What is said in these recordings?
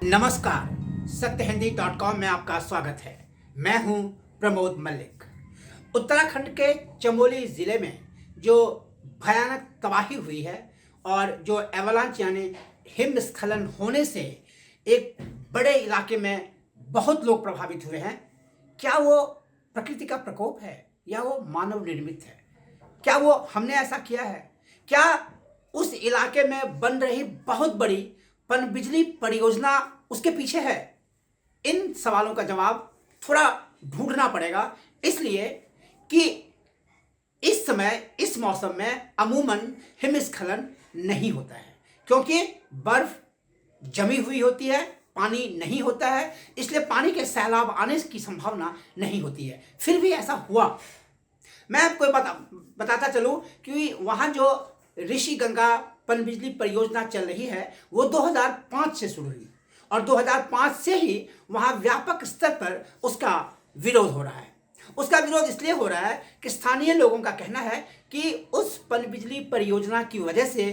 नमस्कार, सत्यहिंदी.com में आपका स्वागत है। मैं हूं प्रमोद मलिक। उत्तराखंड के चमोली ज़िले में जो भयानक तबाही हुई है और जो एवलांच यानी हिमस्खलन होने से एक बड़े इलाके में बहुत लोग प्रभावित हुए हैं, क्या वो प्रकृति का प्रकोप है या वो मानव निर्मित है? क्या वो हमने ऐसा किया है? क्या उस इलाके में बन रही बहुत बड़ी पनबिजली परियोजना उसके पीछे है? इन सवालों का जवाब थोड़ा ढूंढना पड़ेगा, इसलिए कि इस समय इस मौसम में अमूमन हिमस्खलन नहीं होता है, क्योंकि बर्फ जमी हुई होती है, पानी नहीं होता है, इसलिए पानी के सैलाब आने की संभावना नहीं होती है। फिर भी ऐसा हुआ। मैं आपको बताता चलूं कि वहाँ जो ऋषि गंगा पनबिजली परियोजना चल रही है वो 2005 से शुरू हुई और 2005 से ही वहाँ व्यापक स्तर पर उसका विरोध हो रहा है। उसका विरोध इसलिए हो रहा है कि स्थानीय लोगों का कहना है कि उस पनबिजली परियोजना की वजह से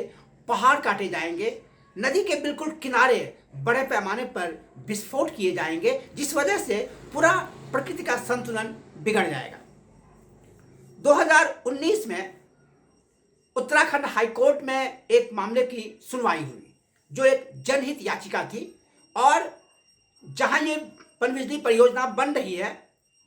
पहाड़ काटे जाएंगे, नदी के बिल्कुल किनारे बड़े पैमाने पर विस्फोट किए जाएंगे, जिस वजह से पूरा प्रकृति का संतुलन बिगड़ जाएगा। 2019 में उत्तराखंड हाईकोर्ट में एक मामले की सुनवाई हुई, जो एक जनहित याचिका थी, और जहां ये पनबिजली परियोजना बन रही है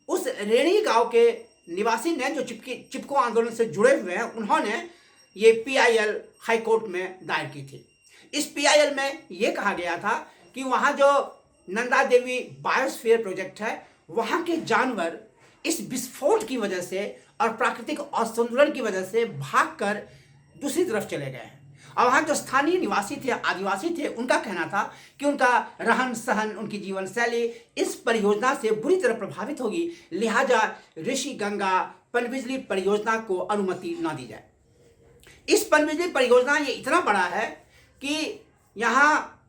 उस रेणी गांव के निवासी ने, जो चिपको आंदोलन से जुड़े हुए हैं, उन्होंने ये PIL हाईकोर्ट में दायर की थी। इस PIL में ये कहा गया था कि वहाँ जो नंदा देवी बायोस्फीयर प्रोजेक्ट है, वहाँ के जानवर इस विस्फोट की वजह से और प्राकृतिक असंतुलन की वजह से भागकर दूसरी तरफ चले गए हैं। और वहाँ जो स्थानीय निवासी थे, आदिवासी थे, उनका कहना था कि उनका रहन सहन, उनकी जीवन शैली इस परियोजना से बुरी तरह प्रभावित होगी, लिहाजा ऋषि गंगा पनबिजली परियोजना को अनुमति न दी जाए। इस पनबिजली परियोजना ये इतना बड़ा है कि यहाँ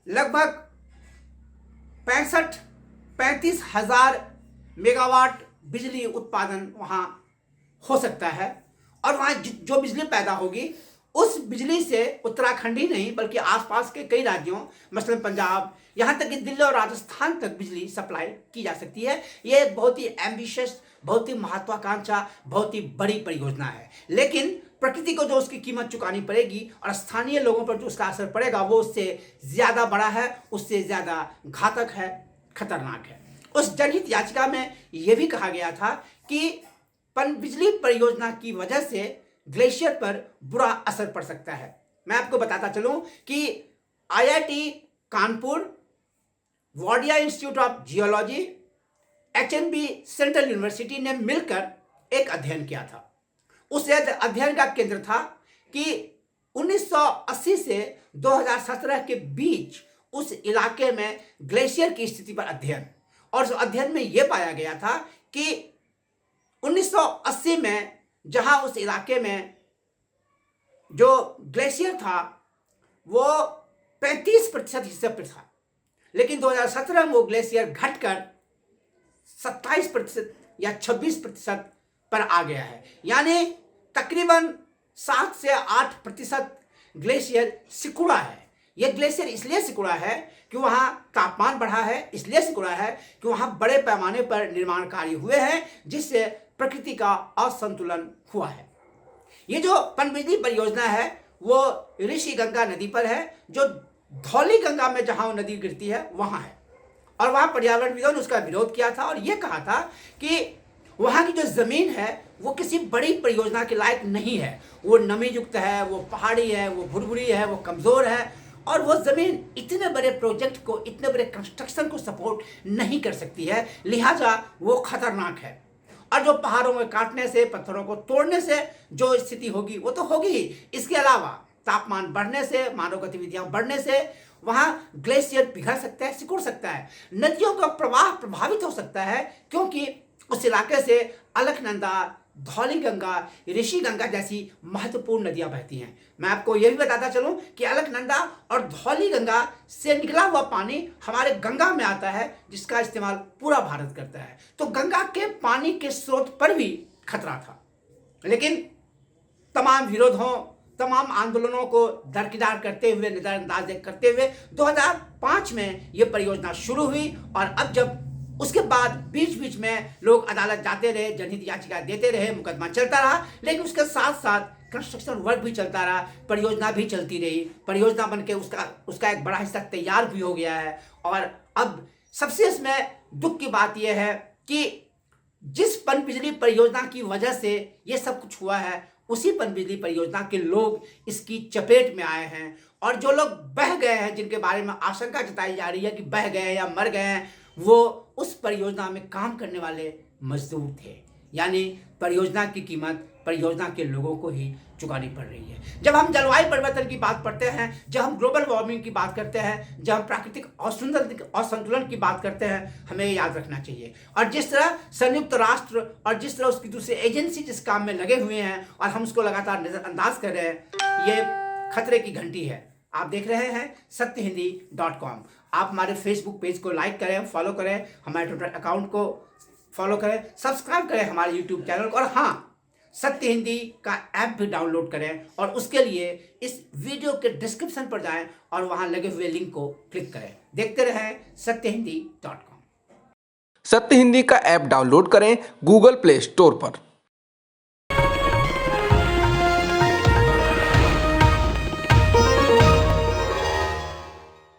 लगभग 35 हजार मेगावाट बिजली उत्पादन वहाँ हो सकता है, और वहाँ जो बिजली पैदा होगी उस बिजली से उत्तराखंड ही नहीं बल्कि आसपास के कई राज्यों, मसलन पंजाब, यहाँ तक कि दिल्ली और राजस्थान तक बिजली सप्लाई की जा सकती है। ये एक बहुत ही एम्बिशियस, बहुत ही महत्वाकांक्षा, बहुत ही बड़ी परियोजना है, लेकिन प्रकृति को जो उसकी कीमत चुकानी पड़ेगी और स्थानीय लोगों पर जो उसका असर पड़ेगा वो उससे ज़्यादा बड़ा है, उससे ज़्यादा घातक है, खतरनाक है। उस जनहित याचिका में यह भी कहा गया था कि पनबिजली परियोजना की वजह से ग्लेशियर पर बुरा असर पड़ सकता है। मैं आपको बताता चलूं कि IIT Kanpur, Wadia institute of geology, HNB central university ने मिलकर एक अध्ययन किया था। उस अध्ययन का केंद्र था कि 1980 से 2017 के बीच उस इलाके में ग्लेशियर की स्थिति पर अध्ययन, और उस अध्ययन में यह पाया गया था कि 1980 में जहां उस इलाके में जो ग्लेशियर था वो 35% हिस्से पर था, लेकिन 2017 में वो ग्लेशियर घटकर 27% या 26% पर आ गया है। यानी तकरीबन 7 से 8% ग्लेशियर सिकुड़ा है। यह ग्लेशियर इसलिए सिकुड़ा है कि वहाँ तापमान बढ़ा है, इसलिए सिकुड़ा है कि वहाँ बड़े पैमाने पर निर्माण कार्य हुए हैं, जिससे प्रकृति का असंतुलन हुआ है। ये जो पनबिजली परियोजना है वो ऋषि गंगा नदी पर है, जो धौली गंगा में जहाँ नदी गिरती है वहाँ है, और वहाँ पर्यावरणविदों ने उसका विरोध किया था और ये कहा था कि वहाँ की जो ज़मीन है वो किसी बड़ी परियोजना के लायक नहीं है, वो नमी युक्त है, वो पहाड़ी है, वो भुरभुरी है, वो कमज़ोर है, और वो ज़मीन इतने बड़े प्रोजेक्ट को, इतने बड़े कंस्ट्रक्शन को सपोर्ट नहीं कर सकती है, लिहाजा वो खतरनाक है। और जो पहाड़ों में काटने से, पत्थरों को तोड़ने से जो स्थिति होगी वो तो होगी ही, इसके अलावा तापमान बढ़ने से, मानव गतिविधियां बढ़ने से वहाँ ग्लेशियर पिघल सकता है, सिकुड़ सकता है, नदियों का प्रवाह प्रभावित हो सकता है, क्योंकि उस इलाके से अलकनंदा, धौली गंगा, ऋषि गंगा जैसी महत्वपूर्ण नदियां बहती हैं। मैं आपको यह भी बताता चलूं कि अलकनंदा और धौली गंगा से निकला हुआ पानी हमारे गंगा में आता है, जिसका इस्तेमाल पूरा भारत करता है। तो गंगा के पानी के स्रोत पर भी खतरा था, लेकिन तमाम विरोधों, तमाम आंदोलनों को दरकिनार करते हुए, नज़रअंदाज करते हुए 2005 में ये परियोजना शुरू हुई। और अब जब उसके बाद बीच बीच में लोग अदालत जाते रहे, जनहित याचिका देते रहे, मुकदमा चलता रहा, लेकिन उसके साथ साथ कंस्ट्रक्शन वर्क भी चलता रहा, परियोजना भी चलती रही। परियोजना बनके उसका एक बड़ा हिस्सा तैयार भी हो गया है। और अब सबसे इसमें दुख की बात यह है कि जिस पनबिजली परियोजना की वजह से ये सब कुछ हुआ है, उसी पनबिजली परियोजना के लोग इसकी चपेट में आए हैं। और जो लोग बह गए हैं, जिनके बारे में आशंका जताई जा रही है कि बह गए हैं या मर गए हैं, वो उस परियोजना में काम करने वाले मजदूर थे। यानी परियोजना की कीमत परियोजना के लोगों को ही चुकानी पड़ रही है। जब हम जलवायु परिवर्तन की बात करते हैं, जब हम ग्लोबल वार्मिंग की बात करते हैं, जब हम प्राकृतिक असंतुलन की बात करते हैं, हमें याद रखना चाहिए। और जिस तरह संयुक्त राष्ट्र और जिस तरह उसकी दूसरी एजेंसी जिस काम में लगे हुए हैं और हम उसको लगातार नज़रअंदाज कर रहे हैं, ये खतरे की घंटी है। आप देख रहे हैं सत्यहिंदी.com। आप हमारे फेसबुक पेज को लाइक करें, फॉलो करें, हमारे ट्विटर अकाउंट को फॉलो करें, सब्सक्राइब करें हमारे यूट्यूब चैनल को, और हाँ, सत्य हिंदी का ऐप भी डाउनलोड करें। और उसके लिए इस वीडियो के डिस्क्रिप्शन पर जाएं और वहां लगे हुए लिंक को क्लिक करें। देखते रहें सत्यहिंदी.com। सत्य हिंदी का ऐप डाउनलोड करें गूगल प्ले स्टोर पर।